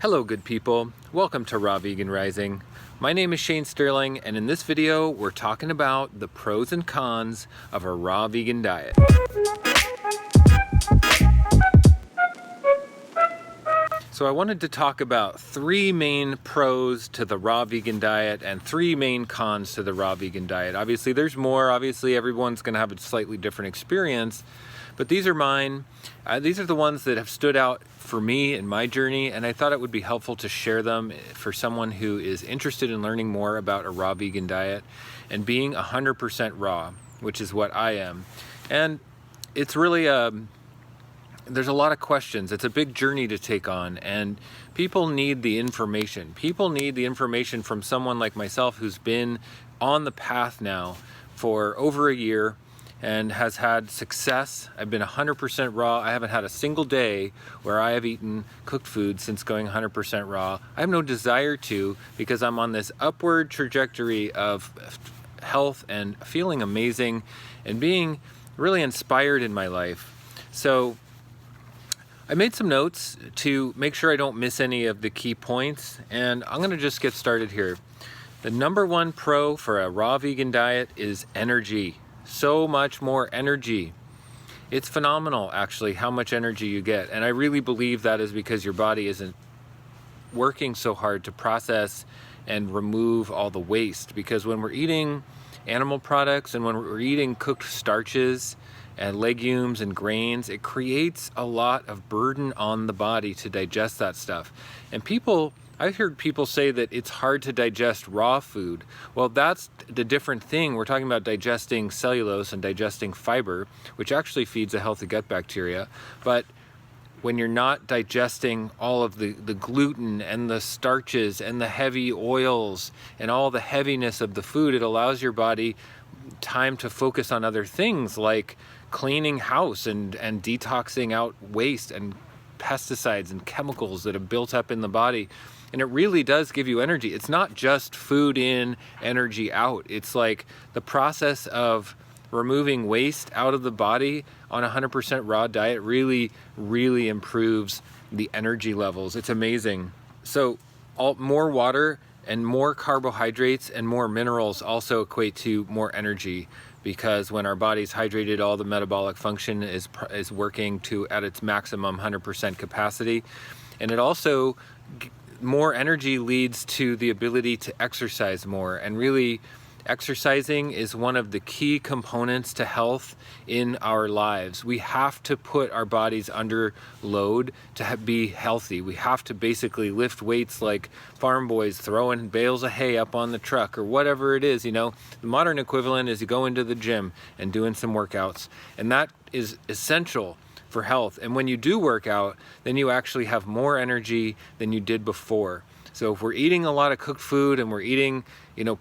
Hello good people, welcome to Raw Vegan Rising. My name is Shanesterling, and in this video we're talking about the pros and cons of a raw vegan diet. So I wanted to talk about three main pros to the raw vegan diet and three main cons to the raw vegan diet. Obviously there's more, obviously everyone's going to have a slightly different experience, but these are mine. These are the ones that have stood out for me in my journey, and I thought it would be helpful to share them for someone who is interested in learning more about a raw vegan diet and being 100% raw, which is what I am. And it's really there's a lot of questions. It's a big journey to take on, and people need the information. People need the information from someone like myself who's been on the path now for over a year and has had success. I've been 100% raw. I haven't had a single day where I have eaten cooked food since going 100% raw. I have no desire to, because I'm on this upward trajectory of health and feeling amazing and being really inspired in my life. So I made some notes to make sure I don't miss any of the key points, and I'm gonna just get started here. The number one pro for a raw vegan diet is energy. So much more energy. It's phenomenal actually how much energy you get, and I really believe that is because your body isn't working so hard to process and remove all the waste. Because when we're eating animal products and when we're eating cooked starches and legumes and grains, it creates a lot of burden on the body to digest that stuff. And I've heard people say that it's hard to digest raw food. Well, that's the different thing. We're talking about digesting cellulose and digesting fiber, which actually feeds a healthy gut bacteria. But when you're not digesting all of the gluten and the starches and the heavy oils and all the heaviness of the food, it allows your body time to focus on other things like cleaning house and detoxing out waste and pesticides and chemicals that have built up in the body. And it really does give you energy. It's not just food in, energy out. It's like the process of removing waste out of the body on a 100% raw diet really, really improves the energy levels. It's amazing. So more water and more carbohydrates and more minerals also equate to more energy, because when our body's hydrated, all the metabolic function is working at its maximum 100% capacity. And it also, more energy leads to the ability to exercise more. And really, exercising is one of the key components to health in our lives. We have to put our bodies under load to be healthy. We have to basically lift weights like farm boys throwing bales of hay up on the truck or whatever it is. You know, the modern equivalent is you go into the gym and doing some workouts, and that is essential for health. And when you do work out, then you actually have more energy than you did before. So if we're eating a lot of cooked food and we're eating,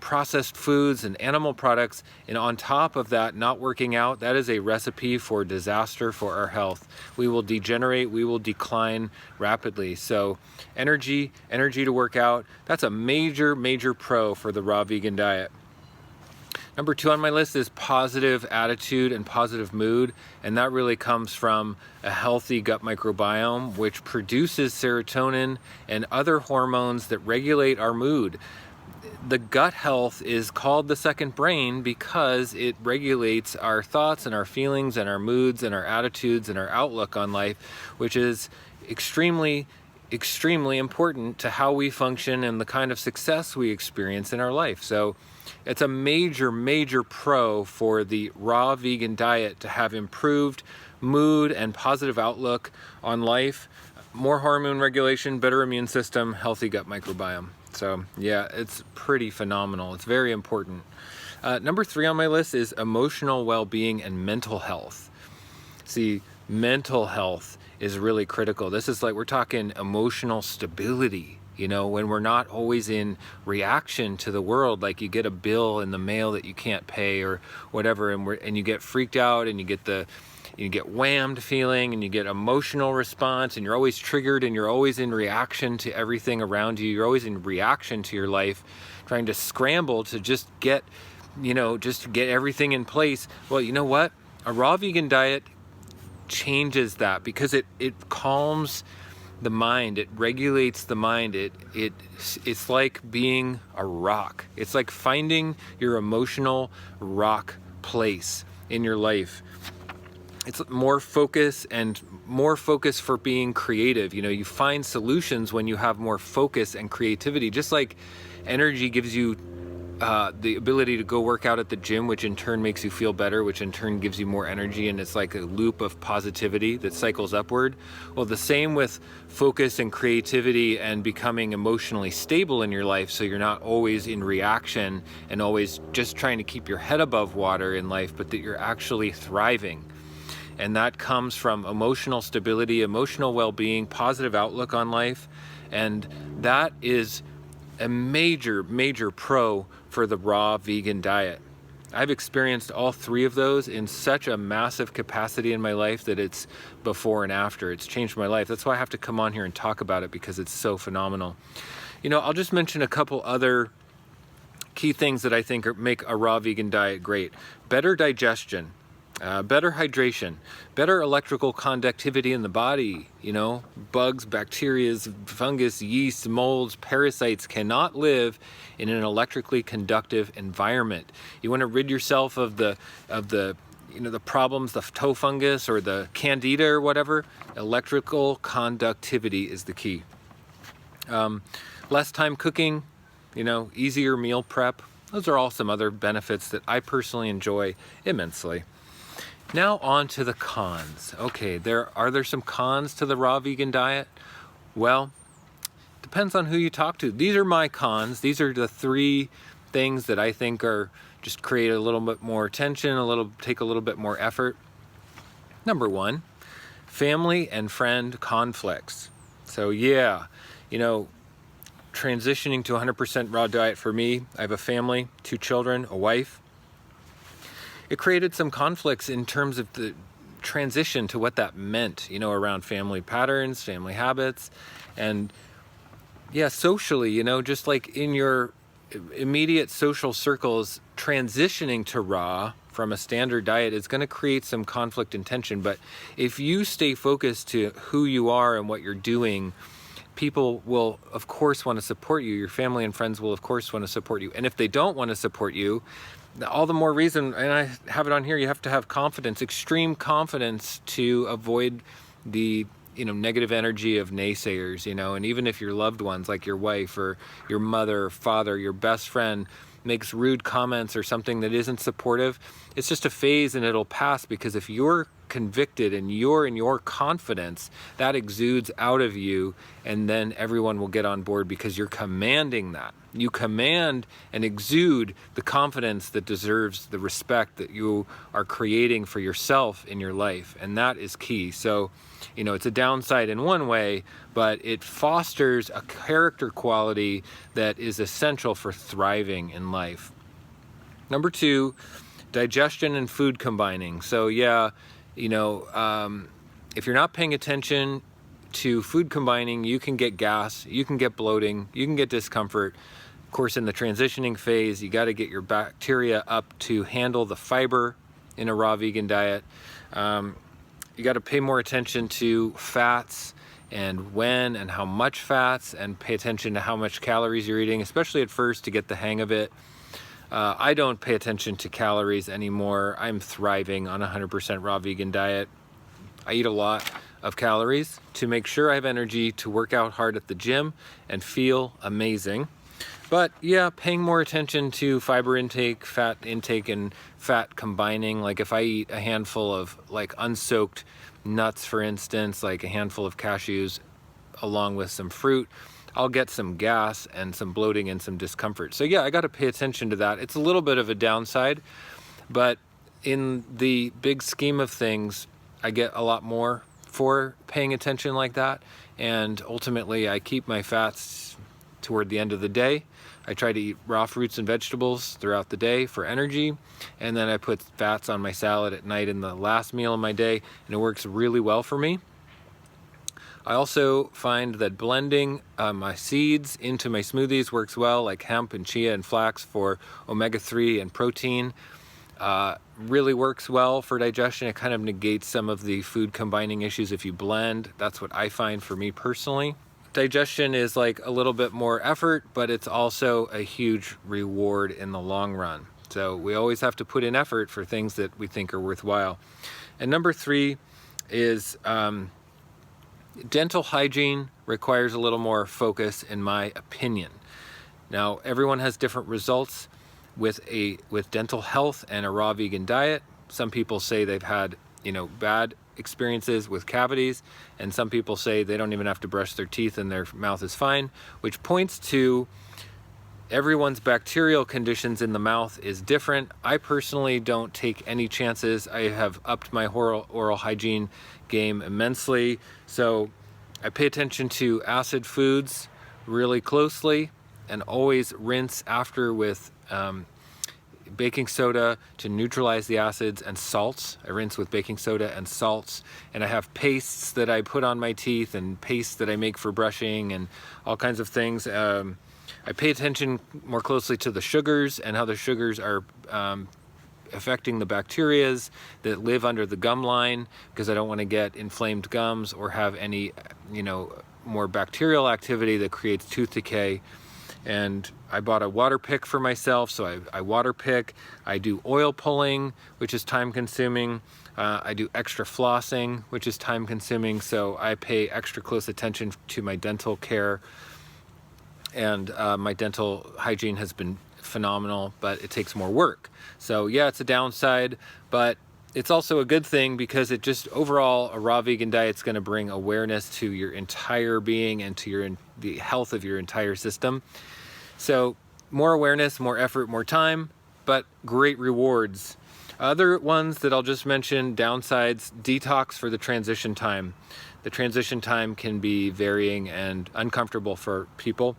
processed foods and animal products, and on top of that not working out, that is a recipe for disaster for our health. We will degenerate, we will decline rapidly. So energy to work out, that's a major, major pro for the raw vegan diet. Number two on my list is positive attitude and positive mood, and that really comes from a healthy gut microbiome, which produces serotonin and other hormones that regulate our mood. The gut health is called the second brain because it regulates our thoughts and our feelings and our moods and our attitudes and our outlook on life, which is extremely important to how we function and the kind of success we experience in our life. So it's a major, major pro for the raw vegan diet to have improved mood and positive outlook on life, more hormone regulation, better immune system, healthy gut microbiome. So yeah, it's pretty phenomenal. It's very important. Number three on my list is emotional well-being and mental health. See, mental health is really critical. This is like, we're talking emotional stability. When we're not always in reaction to the world, like you get a bill in the mail that you can't pay or whatever, and you get freaked out and you get whammed feeling and you get emotional response, and you're always triggered and you're always in reaction to everything around you. You're always in reaction to your life, trying to scramble to just get everything in place. Well, you know what? A raw vegan diet changes that, because it calms the mind. It regulates the mind. It's like being a rock. It's like finding your emotional rock place in your life. It's more focus and more focus for being creative. You know, you find solutions when you have more focus and creativity. Just like energy gives you the ability to go work out at the gym, which in turn makes you feel better, which in turn gives you more energy, and it's like a loop of positivity that cycles upward. Well, the same with focus and creativity and becoming emotionally stable in your life, so you're not always in reaction and always just trying to keep your head above water in life, but that you're actually thriving. And that comes from emotional stability, emotional well-being, positive outlook on life, and that is a major, major pro for the raw vegan diet. I've experienced all three of those in such a massive capacity in my life that it's before and after. It's changed my life. That's why I have to come on here and talk about it, because it's so phenomenal. You know, I'll just mention a couple other key things that I think make a raw vegan diet great. Better digestion. Better hydration, better electrical conductivity in the body. You know, bugs, bacteria, fungus, yeast, molds, parasites cannot live in an electrically conductive environment. You want to rid yourself of the you know, the problems, the toe fungus or the candida or whatever. Electrical conductivity is the key. Less time cooking, you know, easier meal prep. Those are all some other benefits that I personally enjoy immensely. Now on to the cons. Okay, are there some cons to the raw vegan diet? Well, depends on who you talk to. These are my cons. These are the three things that I think are just create a little bit more tension, take a little bit more effort. Number one, family and friend conflicts. So yeah, you know, transitioning to 100% raw diet for me, I have a family, 2 children, a wife. It created some conflicts in terms of the transition to what that meant, you know, around family patterns, family habits, and yeah, socially, you know, just like in your immediate social circles, transitioning to raw from a standard diet is going to create some conflict and tension. But if you stay focused to who you are and what you're doing, people will, of course, want to support you. Your family and friends will, of course, want to support you. And if they don't want to support you, all the more reason, and I have it on here, you have to have confidence, extreme confidence, to avoid the, you know, negative energy of naysayers, you know. And even if your loved ones, like your wife or your mother or father, your best friend, makes rude comments or something that isn't supportive, it's just a phase and it'll pass, because if you're convicted and you're in your confidence, that exudes out of you, and then everyone will get on board because you're commanding that. You command and exude the confidence that deserves the respect that you are creating for yourself in your life, and that is key. So, you know, it's a downside in one way, but it fosters a character quality that is essential for thriving in life. Number 2, digestion and food combining. So yeah, you know, if you're not paying attention to food combining, you can get gas, you can get bloating, you can get discomfort. Of course, in the transitioning phase, you got to get your bacteria up to handle the fiber in a raw vegan diet. You got to pay more attention to fats and when and how much fats, and pay attention to how much calories you're eating, especially at first to get the hang of it. I don't pay attention to calories anymore. I'm thriving on a 100% raw vegan diet. I eat a lot of calories to make sure I have energy to work out hard at the gym and feel amazing. But yeah, paying more attention to fiber intake, fat intake, and fat combining. Like if I eat a handful of like unsoaked nuts, for instance, like a handful of cashews along with some fruit, I'll get some gas and some bloating and some discomfort. So yeah, I got to pay attention to that. It's a little bit of a downside, but in the big scheme of things, I get a lot more for paying attention like that. And ultimately, I keep my fats toward the end of the day. I try to eat raw fruits and vegetables throughout the day for energy, and then I put fats on my salad at night in the last meal of my day, and it works really well for me. I also find that blending my seeds into my smoothies works well, like hemp and chia and flax for omega-3 and protein. really works well for digestion. It kind of negates some of the food combining issues if you blend. That's what I find for me personally. Digestion is like a little bit more effort, but it's also a huge reward in the long run. So we always have to put in effort for things that we think are worthwhile. And number 3 is dental hygiene requires a little more focus, in my opinion. Now, everyone has different results with dental health and a raw vegan diet. Some people say they've had, bad experiences with cavities, and some people say they don't even have to brush their teeth and their mouth is fine, which points to everyone's bacterial conditions in the mouth is different. I personally don't take any chances. I have upped my oral hygiene game immensely. So I pay attention to acid foods really closely and always rinse after with baking soda to neutralize the acids, and salts. I rinse with baking soda and salts, and I have pastes that I put on my teeth and pastes that I make for brushing and all kinds of things. I pay attention more closely to the sugars and how the sugars are affecting the bacterias that live under the gum line, because I don't want to get inflamed gums or have any, more bacterial activity that creates tooth decay. And I bought a water pick for myself, so I water pick. I do oil pulling, which is time consuming. I do extra flossing, which is time consuming. So I pay extra close attention to my dental care. And my dental hygiene has been phenomenal, but it takes more work. So yeah, it's a downside, but it's also a good thing, because it just overall, a raw vegan diet is going to bring awareness to your entire being and to the health of your entire system. So more awareness, more effort, more time, but great rewards. Other ones that I'll just mention, downsides: detox for the transition time. The transition time can be varying and uncomfortable for people.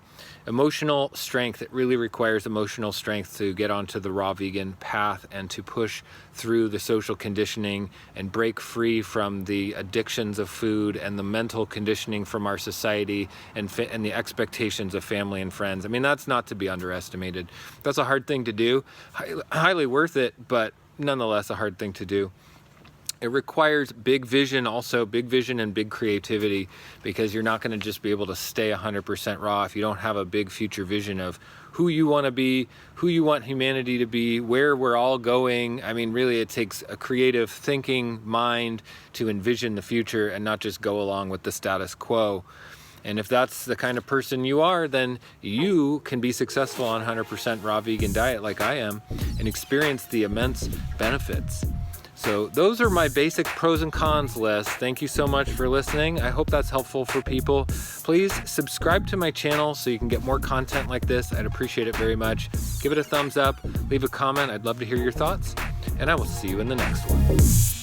Emotional strength, it really requires emotional strength to get onto the raw vegan path and to push through the social conditioning and break free from the addictions of food and the mental conditioning from our society and the expectations of family and friends. I mean, that's not to be underestimated. That's a hard thing to do, highly worth it, but nonetheless a hard thing to do. It requires big vision, also big vision and big creativity, because you're not going to just be able to stay 100% raw if you don't have a big future vision of who you want to be, who you want humanity to be, where we're all going. I mean, really, it takes a creative thinking mind to envision the future and not just go along with the status quo. And if that's the kind of person you are, then you can be successful on 100% raw vegan diet like I am and experience the immense benefits. So those are my basic pros and cons list. Thank you so much for listening. I hope that's helpful for people. Please subscribe to my channel so you can get more content like this. I'd appreciate it very much. Give it a thumbs up, leave a comment. I'd love to hear your thoughts, and I will see you in the next one.